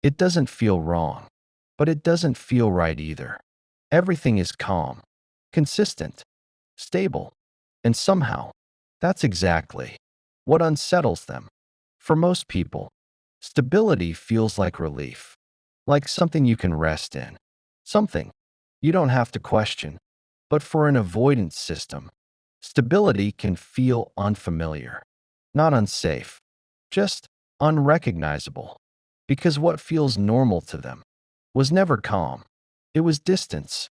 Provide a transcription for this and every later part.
It doesn't feel wrong, but it doesn't feel right either. Everything is calm, consistent, stable, and somehow, that's exactly what unsettles them. For most people, stability feels like relief, like something you can rest in, something you don't have to question. But for an avoidance system, stability can feel unfamiliar, not unsafe, just unrecognizable, because what feels normal to them was never calm. It was distance.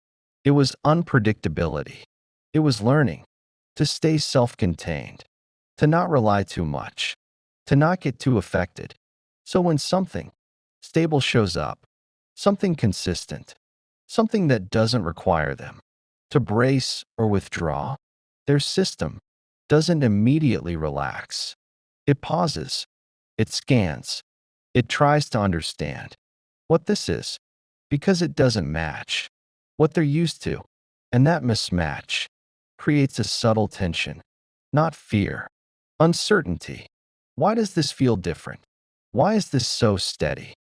It was unpredictability. It was learning to stay self-contained, to not rely too much, to not get too affected. So when something stable shows up, something consistent, something that doesn't require them to brace or withdraw, their system doesn't immediately relax. It pauses, it scans, it tries to understand what this is, because it doesn't match what they're used to. And that mismatch creates a subtle tension, not fear, uncertainty. Why does this feel different? Why is this so steady?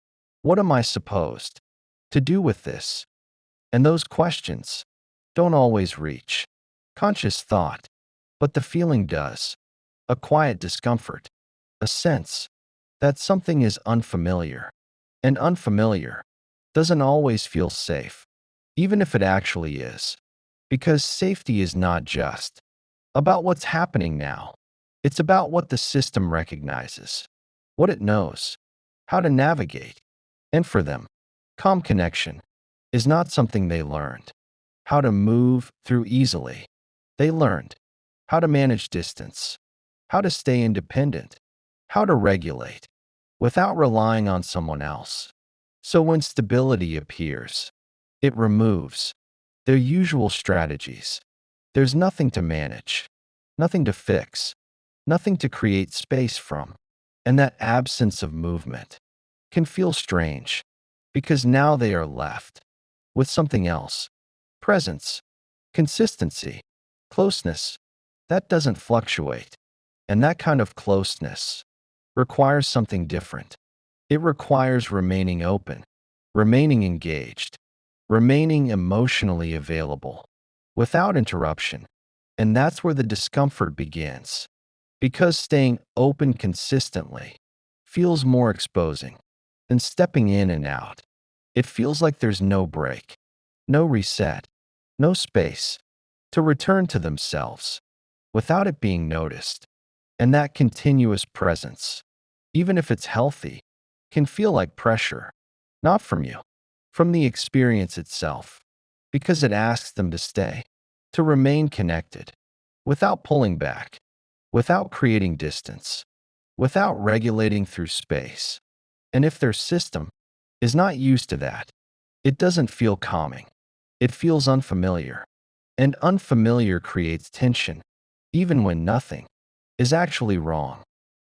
What am I supposed to do with this? And those questions don't always reach conscious thought, but the feeling does. A quiet discomfort, a sense that something is unfamiliar. And unfamiliar doesn't always feel safe, even if it actually is. Because safety is not just about what's happening now, it's about what the system recognizes, what it knows, how to navigate. And for them, calm connection is not something they learned how to move through easily. They learned how to manage distance, how to stay independent, how to regulate without relying on someone else. So when stability appears, it removes their usual strategies. There's nothing to manage, nothing to fix, nothing to create space from. And that absence of movement can feel strange, because now they are left with something else: presence, consistency, closeness. That doesn't fluctuate. And that kind of closeness requires something different. It requires remaining open, remaining engaged, remaining emotionally available, without interruption. And that's where the discomfort begins. Because staying open consistently feels more exposing than stepping in and out. It feels like there's no break, no reset, no space to return to themselves without it being noticed. And that continuous presence, even if it's healthy, can feel like pressure, not from you, from the experience itself, because it asks them to stay, to remain connected, without pulling back, without creating distance, without regulating through space. And if their system is not used to that, it doesn't feel calming. It feels unfamiliar. And unfamiliar creates tension, even when nothing is actually wrong,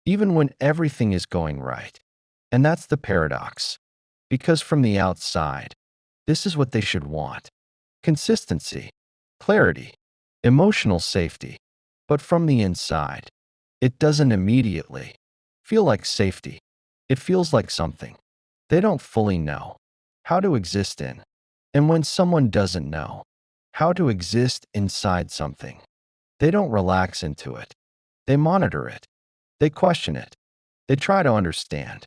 even when everything is going right. And that's the paradox. Because from the outside, this is what they should want: consistency, clarity, emotional safety. But from the inside, it doesn't immediately feel like safety. It feels like something they don't fully know how to exist in. And when someone doesn't know how to exist inside something, they don't relax into it. They monitor it. They question it. They try to understand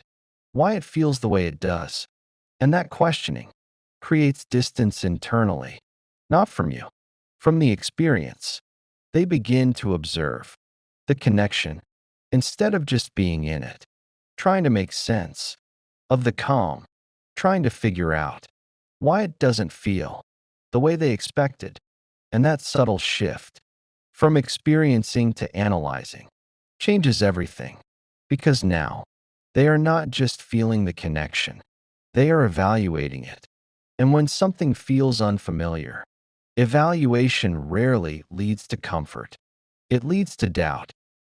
why it feels the way it does. And that questioning creates distance internally, not from you, from the experience. They begin to observe the connection instead of just being in it, trying to make sense of the calm, trying to figure out why it doesn't feel the way they expected. And that subtle shift from experiencing to analyzing changes everything, because now they are not just feeling the connection, they are evaluating it. And when something feels unfamiliar, evaluation rarely leads to comfort. It leads to doubt,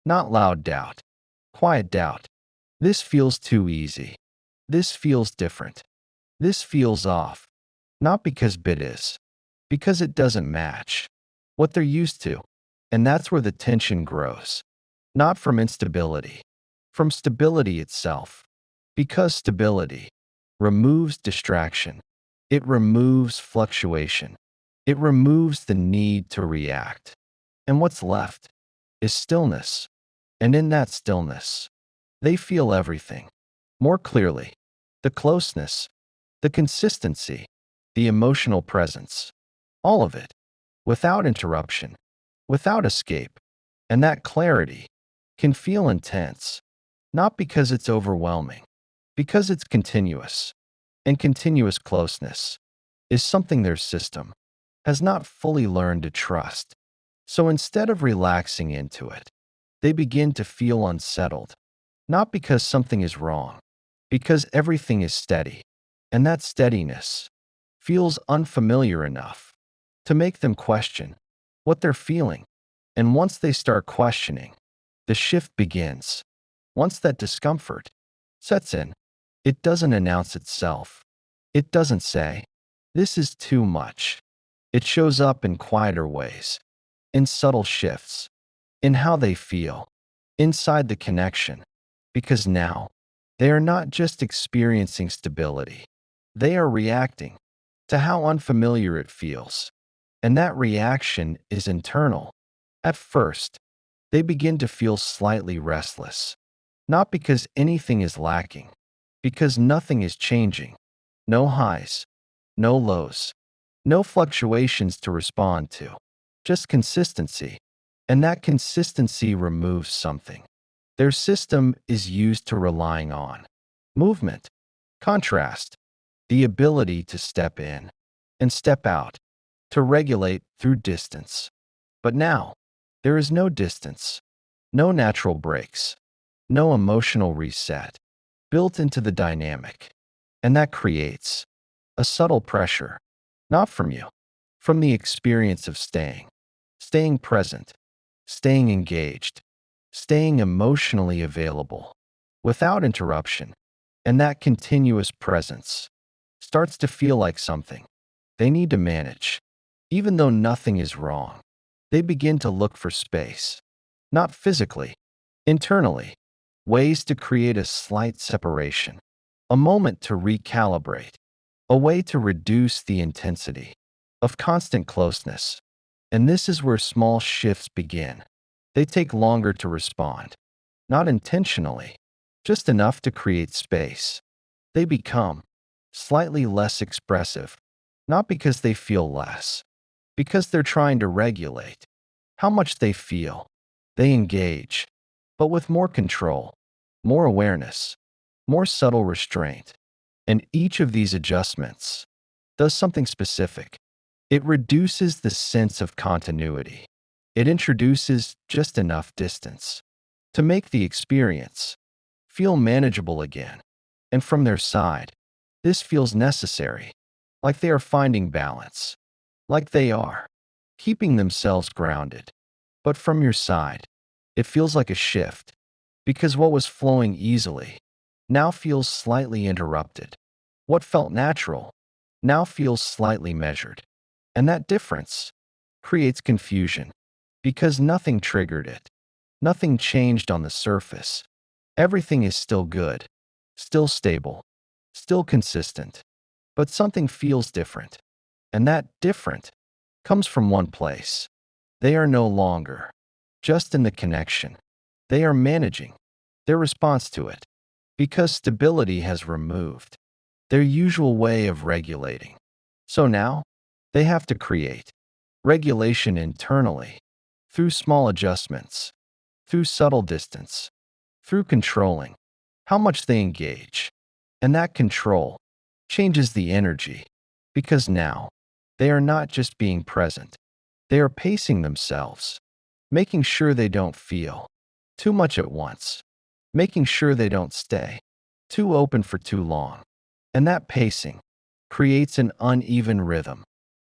not loud doubt, quiet doubt. This feels too easy. This feels different. This feels off. Not because bit is, because it doesn't match what they're used to. And that's where the tension grows. Not from instability, from stability itself. Because stability removes distraction. It removes fluctuation. It removes the need to react. And what's left is stillness. And in that stillness, they feel everything more clearly. The closeness, the consistency, the emotional presence, all of it, without interruption, without escape. And that clarity can feel intense, not because it's overwhelming, because it's continuous. And continuous closeness is something their system has not fully learned to trust. So instead of relaxing into it, they begin to feel unsettled, not because something is wrong, because everything is steady. And that steadiness feels unfamiliar enough to make them question what they're feeling. And once they start questioning, the shift begins. Once that discomfort sets in, it doesn't announce itself. It doesn't say, "This is too much." It shows up in quieter ways, in subtle shifts, in how they feel, inside the connection. Because now, they are not just experiencing stability, they are reacting to how unfamiliar it feels. And that reaction is internal. At first, they begin to feel slightly restless, not because anything is lacking, because nothing is changing. No highs, no lows, no fluctuations to respond to, just consistency. And that consistency removes something their system is used to relying on: movement, contrast, the ability to step in and step out, to regulate through distance. But now, there is no distance, no natural breaks, no emotional reset built into the dynamic. And that creates a subtle pressure, not from you, from the experience of staying present, staying engaged, staying emotionally available, without interruption. And that continuous presence starts to feel like something they need to manage. Even though nothing is wrong, they begin to look for space, not physically, internally, ways to create a slight separation, a moment to recalibrate, a way to reduce the intensity of constant closeness. And this is where small shifts begin. They take longer to respond, not intentionally, just enough to create space. They become slightly less expressive, not because they feel less, because they're trying to regulate how much they feel. They engage, but with more control, more awareness, more subtle restraint. And each of these adjustments does something specific. It reduces the sense of continuity. It introduces just enough distance to make the experience feel manageable again. And from their side, this feels necessary, like they are finding balance, like they are keeping themselves grounded. But from your side, it feels like a shift, because what was flowing easily now feels slightly interrupted. What felt natural now feels slightly measured. And that difference creates confusion, because nothing triggered it. Nothing changed on the surface. Everything is still good, still stable, still consistent. But something feels different. And that different comes from one place. They are no longer just in the connection. They are managing their response to it, because stability has removed their usual way of regulating. So now, they have to create regulation internally, through small adjustments, through subtle distance, through controlling how much they engage. And that control changes the energy, because now they are not just being present, they are pacing themselves, making sure they don't feel too much at once, making sure they don't stay too open for too long. And that pacing creates an uneven rhythm,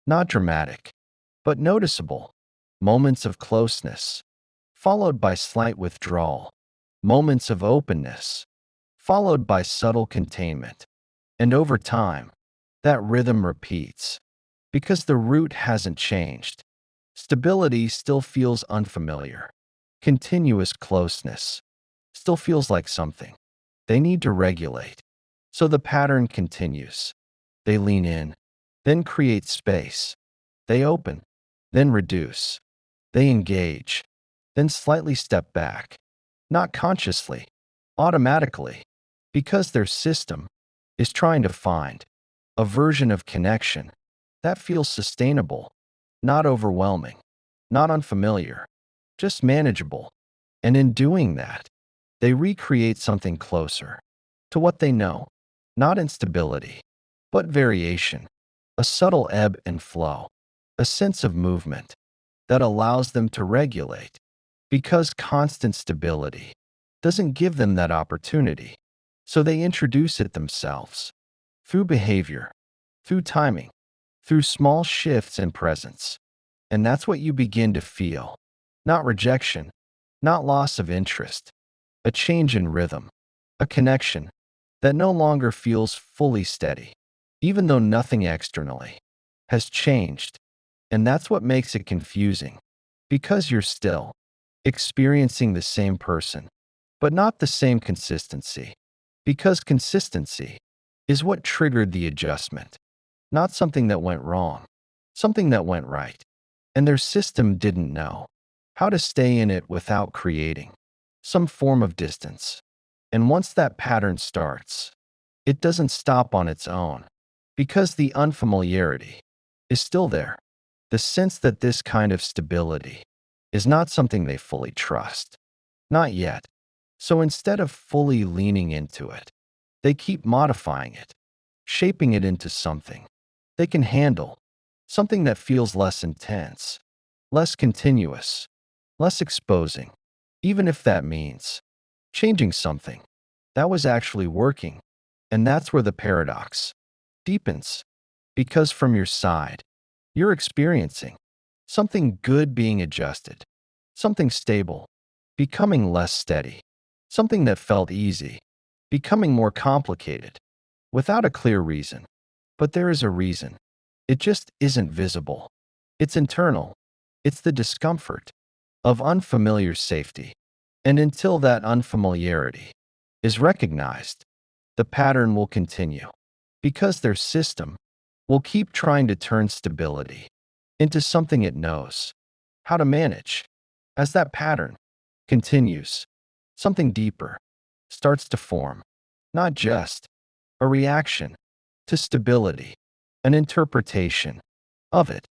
not dramatic, but noticeable. Moments of closeness, followed by slight withdrawal. Moments of openness, followed by subtle containment. And over time, that rhythm repeats, because the root hasn't changed. Stability still feels unfamiliar. Continuous closeness still feels like something they need to regulate. So the pattern continues. They lean in, then create space. They open, then reduce. They engage, then slightly step back. Not consciously, automatically, because their system is trying to find a version of connection that feels sustainable, not overwhelming, not unfamiliar, just manageable. And in doing that, they recreate something closer to what they know, not instability, but variation, a subtle ebb and flow, a sense of movement that allows them to regulate, because constant stability doesn't give them that opportunity. So they introduce it themselves through behavior, through timing, through small shifts in presence. And that's what you begin to feel. Not rejection, not loss of interest, a change in rhythm, a connection that no longer feels fully steady, even though nothing externally has changed. And that's what makes it confusing, because you're still experiencing the same person, but not the same consistency. Because consistency is what triggered the adjustment, not something that went wrong, something that went right. And their system didn't know how to stay in it without creating some form of distance. And once that pattern starts, it doesn't stop on its own, because the unfamiliarity is still there. The sense that this kind of stability is not something they fully trust. Not yet. So instead of fully leaning into it, they keep modifying it, shaping it into something they can handle, something that feels less intense, less continuous, less exposing, even if that means changing something that was actually working. And that's where the paradox deepens, because from your side, you're experiencing something good being adjusted, something stable, becoming less steady, something that felt easy, becoming more complicated, without a clear reason. But there is a reason. It just isn't visible. It's internal. It's the discomfort of unfamiliar safety. And until that unfamiliarity is recognized, the pattern will continue, because their system will keep trying to turn stability into something it knows how to manage. As that pattern continues, something deeper starts to form, not just a reaction to stability, an interpretation of it.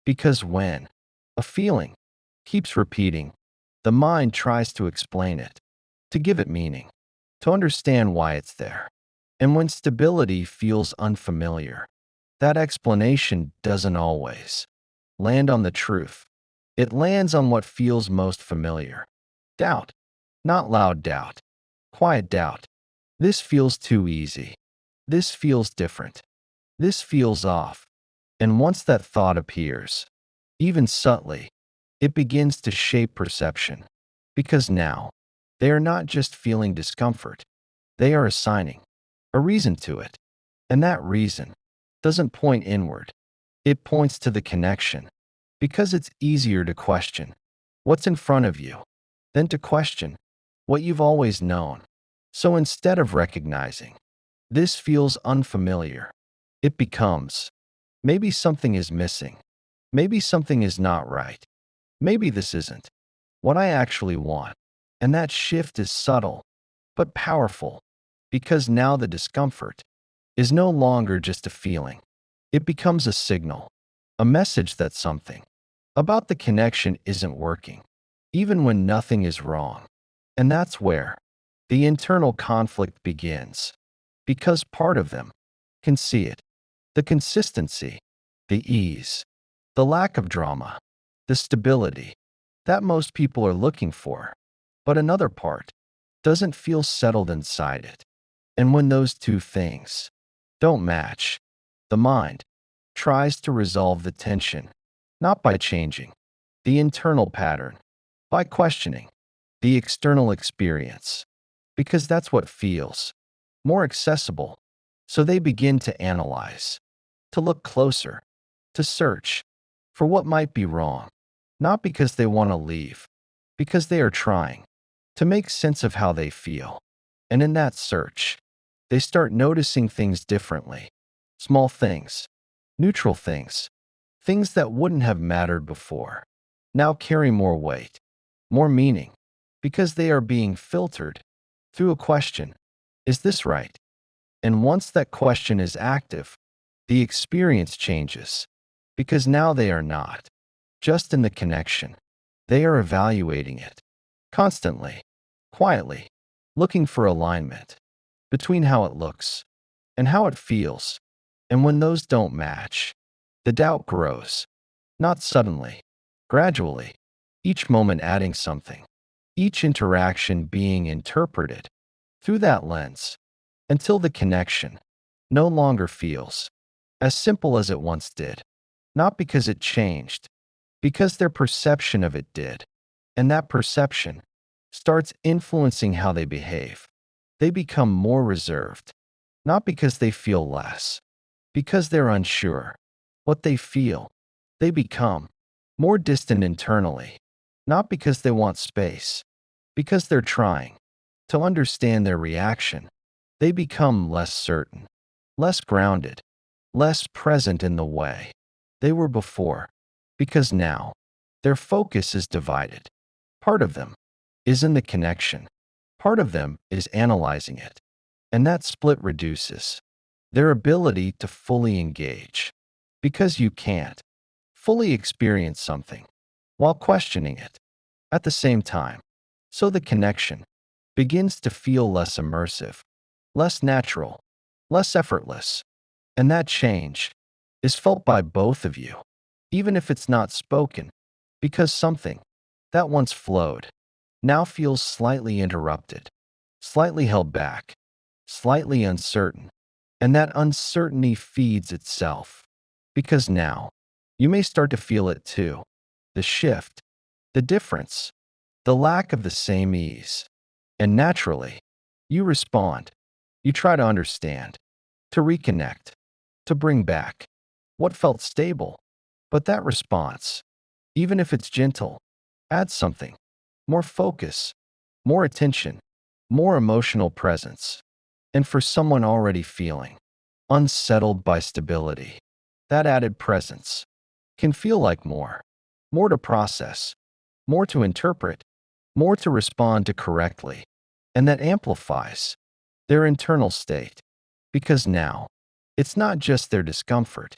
Because when a feeling keeps repeating, the mind tries to explain it, to give it meaning, to understand why it's there. And when stability feels unfamiliar, that explanation doesn't always land on the truth. It lands on what feels most familiar. Doubt. Not loud doubt. Quiet doubt. This feels too easy. This feels different. This feels off. And once that thought appears, even subtly, it begins to shape perception. Because now, they are not just feeling discomfort, they are assigning a reason to it. And that reason doesn't point inward, it points to the connection. Because it's easier to question what's in front of you than to question what you've always known. So instead of recognizing this feels unfamiliar, it becomes maybe something is missing. Maybe something is not right. Maybe this isn't what I actually want. And that shift is subtle, but powerful, because now the discomfort is no longer just a feeling. It becomes a signal, a message that something about the connection isn't working, even when nothing is wrong. And that's where the internal conflict begins, because part of them can see it, the consistency, the ease, the lack of drama, the stability that most people are looking for. But another part doesn't feel settled inside it. And when those two things don't match, the mind tries to resolve the tension, not by changing the internal pattern, by questioning the external experience, because that's what feels more accessible. So they begin to analyze, to look closer, to search for what might be wrong, not because they want to leave, because they are trying to make sense of how they feel. And in that search, They start noticing things differently. Small things, neutral things, things that wouldn't have mattered before, now carry more weight, more meaning, because they are being filtered through a question: is this right? And once that question is active, the experience changes, because now they are not just in the connection, they are evaluating it constantly, quietly, looking for alignment between how it looks and how it feels. And when those don't match, the doubt grows, not suddenly, gradually, each moment adding something, each interaction being interpreted through that lens, until the connection no longer feels as simple as it once did, not because it changed, because their perception of it did. And that perception starts influencing how they behave. They become more reserved, not because they feel less, because they're unsure what they feel. They become more distant internally, not because they want space, because they're trying to understand their reaction. They become less certain, less grounded, less present in the way they were before, because now their focus is divided. Part of them is in the connection, part of them is analyzing it, and that split reduces their ability to fully engage, because you can't fully experience something while questioning it at the same time. So the connection begins to feel less immersive, less natural, less effortless. And that change is felt by both of you, even if it's not spoken, because something that once flowed now feels slightly interrupted, slightly held back, slightly uncertain. And that uncertainty feeds itself, because now you may start to feel it too: the shift, the difference, the lack of the same ease. And naturally, you respond. You try to understand, to reconnect, to bring back what felt stable. But that response, even if it's gentle, adds something: more focus, more attention, more emotional presence. And for someone already feeling unsettled by stability, that added presence can feel like more to process, more to interpret, more to respond to correctly. And that amplifies their internal state, because now it's not just their discomfort,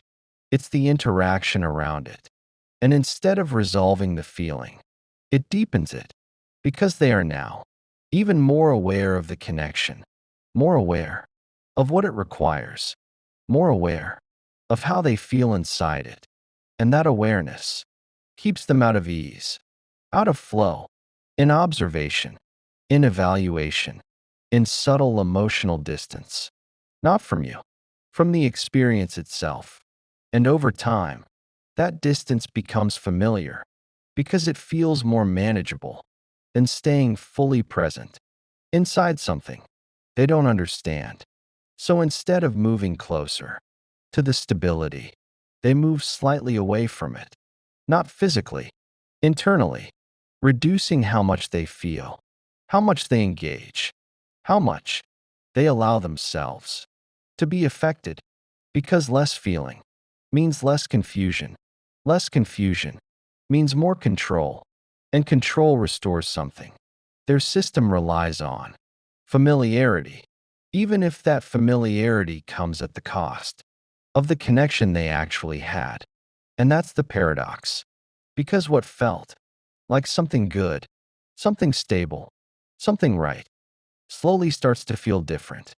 it's the interaction around it. And instead of resolving the feeling, it deepens it, because they are now even more aware of the connection, more aware of what it requires, more aware of how they feel inside it. And that awareness keeps them out of ease, out of flow, in observation, in evaluation, in subtle emotional distance, not from you, from the experience itself. And over time, that distance becomes familiar, because it feels more manageable than staying fully present inside something they don't understand. So instead of moving closer to the stability, they move slightly away from it, not physically, internally, reducing how much they feel, how much they engage, how much they allow themselves to be affected, because less feeling means less confusion means more control, and control restores something their system relies on: familiarity, even if that familiarity comes at the cost of the connection they actually had. And that's the paradox, because what felt like something good, something stable, something right, slowly starts to feel different.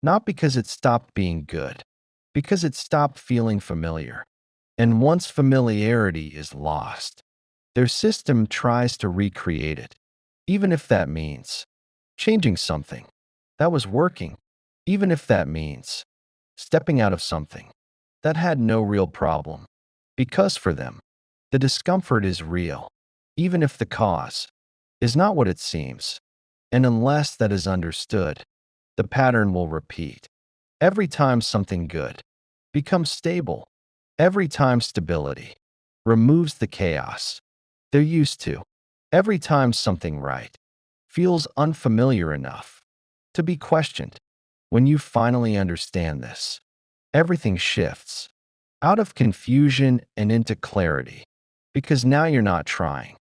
Not because it stopped being good, because it stopped feeling familiar. And once familiarity is lost, their system tries to recreate it, even if that means changing something that was working, even if that means stepping out of something that had no real problem. Because for them, the discomfort is real, even if the cause is not what it seems. And unless that is understood, the pattern will repeat. Every time something good becomes stable, every time stability removes the chaos they're used to, every time something right feels unfamiliar enough to be questioned, When you finally understand this, everything shifts out of confusion and into clarity, because now you're not trying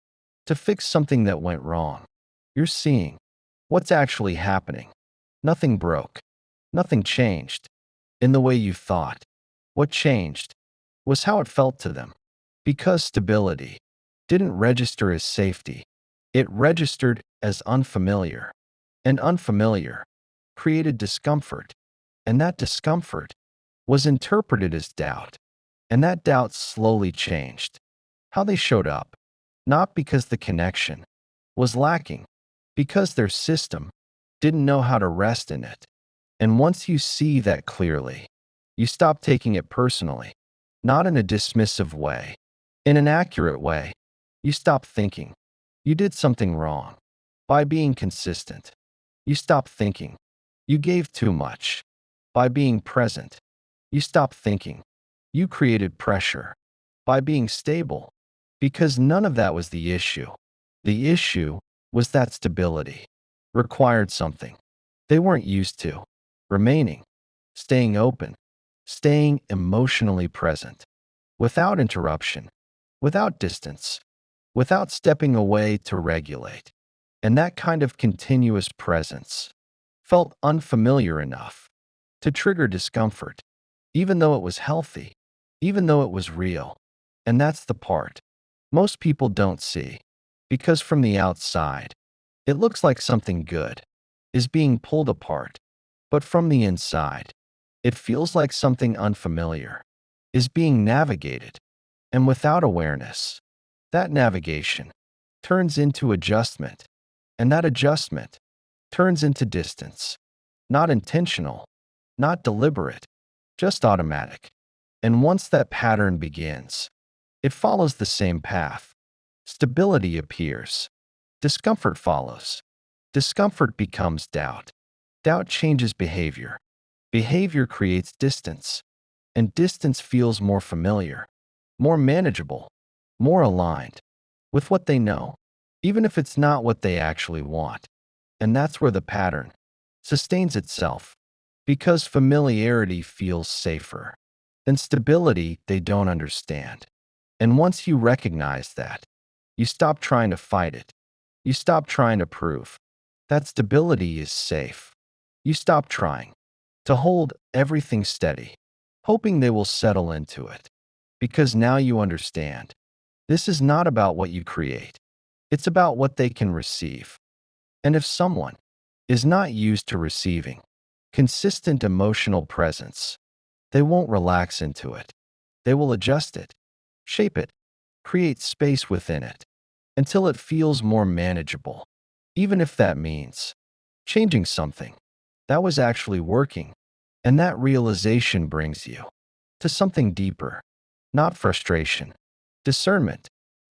to fix something that went wrong. You're seeing what's actually happening. Nothing broke. Nothing changed in the way you thought. What changed was how it felt to them. Because stability didn't register as safety, it registered as unfamiliar. And unfamiliar created discomfort. And that discomfort was interpreted as doubt. And that doubt slowly changed how they showed up, not because the connection was lacking, because their system didn't know how to rest in it. And once you see that clearly, you stop taking it personally, not in a dismissive way, in an accurate way. You stop thinking you did something wrong by being consistent. You stop thinking you gave too much by being present. You stop thinking you created pressure by being stable, because none of that was the issue. The issue was that stability required something they weren't used to: remaining, staying open, staying emotionally present, without interruption, without distance, without stepping away to regulate. And that kind of continuous presence felt unfamiliar enough to trigger discomfort, even though it was healthy, even though it was real. And that's the part most people don't see, because from the outside, it looks like something good is being pulled apart. But from the inside, it feels like something unfamiliar is being navigated. And without awareness, that navigation turns into adjustment. And that adjustment turns into distance. Not intentional, not deliberate, just automatic. And once that pattern begins, it follows the same path. Stability appears. Discomfort follows. Discomfort becomes doubt. Doubt changes behavior. Behavior creates distance. And distance feels more familiar, more manageable, more aligned with what they know, even if it's not what they actually want. And that's where the pattern sustains itself, because familiarity feels safer than stability they don't understand. And once you recognize that, you stop trying to fight it. You stop trying to prove that stability is safe. You stop trying to hold everything steady, hoping they will settle into it. Because now you understand, this is not about what you create. It's about what they can receive. And if someone is not used to receiving consistent emotional presence, they won't relax into it. They will adjust it, shape it, create space within it, until it feels more manageable, even if that means changing something that was actually working. And that realization brings you to something deeper, not frustration, discernment,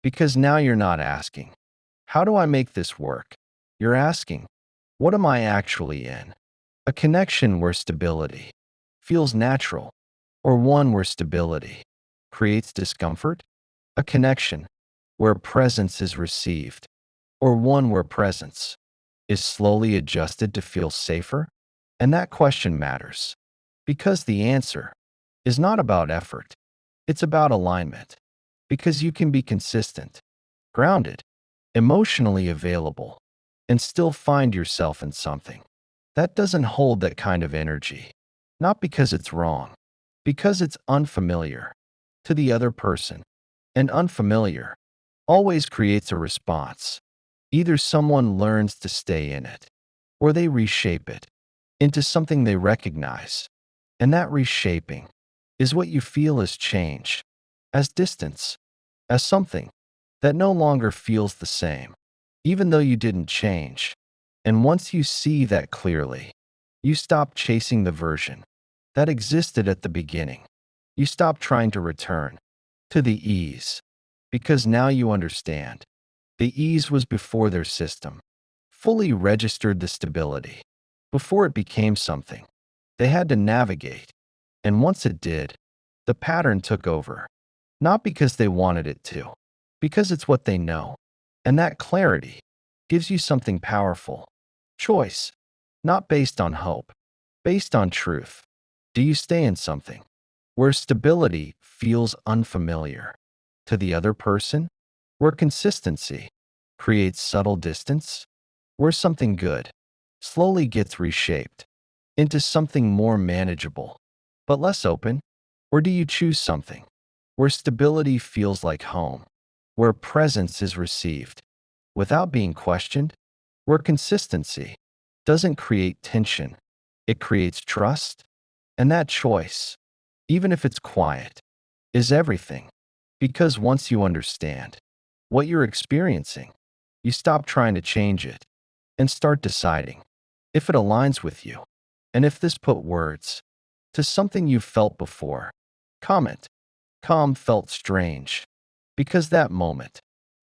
because now you're not asking, how do I make this work? You're asking, what am I actually in? A connection where stability feels natural, or one where stability creates discomfort? A connection where presence is received, or one where presence is slowly adjusted to feel safer? And that question matters, because the answer is not about effort, it's about alignment. Because you can be consistent, grounded, emotionally available, and still find yourself in something that doesn't hold that kind of energy. Not because it's wrong, because it's unfamiliar to the other person. And unfamiliar always creates a response. Either someone learns to stay in it, or they reshape it into something they recognize. And that reshaping is what you feel as change, as distance, as something that no longer feels the same, even though you didn't change. And once you see that clearly, you stop chasing the version that existed at the beginning. You stop trying to return to the ease, because now you understand. The ease was before their system fully registered the stability, before it became something they had to navigate. And once it did, the pattern took over, not because they wanted it to, because it's what they know. And that clarity gives you something powerful: choice, not based on hope, Based on truth, do you stay in something where stability feels unfamiliar to the other person, where consistency creates subtle distance, where something good slowly gets reshaped into something more manageable but less open? Or do you choose something where stability feels like home, where presence is received without being questioned, where consistency doesn't create tension, it creates trust? And that choice, even if it's quiet, is everything. Because once you understand what you're experiencing, you stop trying to change it and start deciding if it aligns with you. And if this put words to something you've felt before, comment. Calm felt strange because that moment,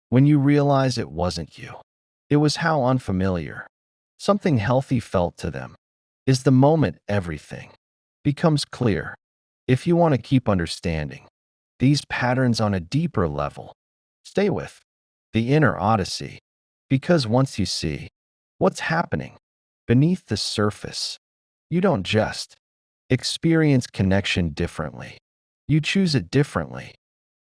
when you realize it wasn't you, it was how unfamiliar something healthy felt to them, is the moment everything becomes clear. If you want to keep understanding these patterns on a deeper level, stay with the inner Odyssey, because once you see what's happening beneath the surface, you don't just experience connection differently, you choose it differently.